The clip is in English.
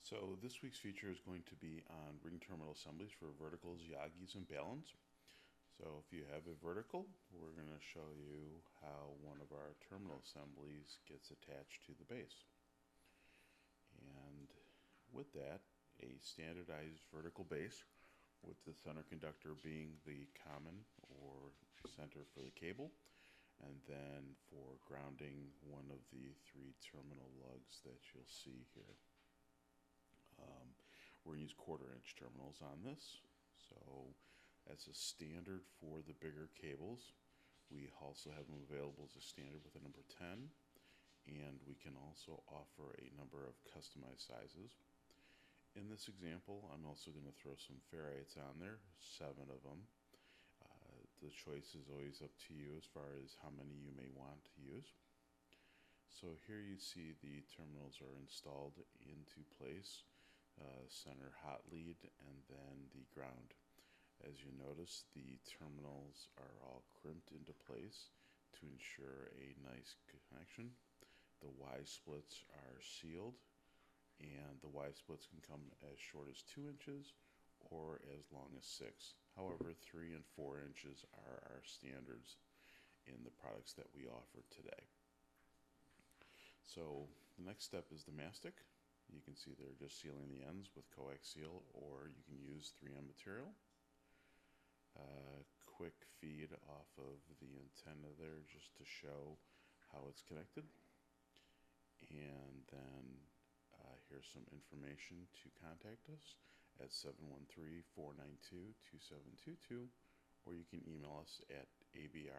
So this week's feature is going to be on ring terminal assemblies for verticals, yagis, and baluns. So if you have a vertical, we're going to show you how one of our terminal assemblies gets attached to the base. And with that, a standardized vertical base with the center conductor being the common or center for the cable, and then for grounding, one of the three terminal lugs that you'll see here. We're going to use 1/4-inch terminals on this. So as a standard for the bigger cables, we also have them available as a standard with a number 10, and we can also offer a number of customized sizes. In this example, I'm also going to throw some ferrites on there, 7 of them. The choice is always up to you as far as how many you may want to use. So here you see the terminals are installed into place, center hot lead, and then the ground. As you notice, the terminals are all crimped into place to ensure a nice connection. The Y splits are sealed, and the Y splits can come as short as 2 inches or as long as 6. However, 3 and 4 inches are our standards in the products that we offer today. So the next step is the mastic. You can see they're just sealing the ends with coax seal, or you can use 3M material. Quick feed off of the antenna there just to show how it's connected. And then here's some information to contact us at 713-492-2722, or you can email us at abrind.com.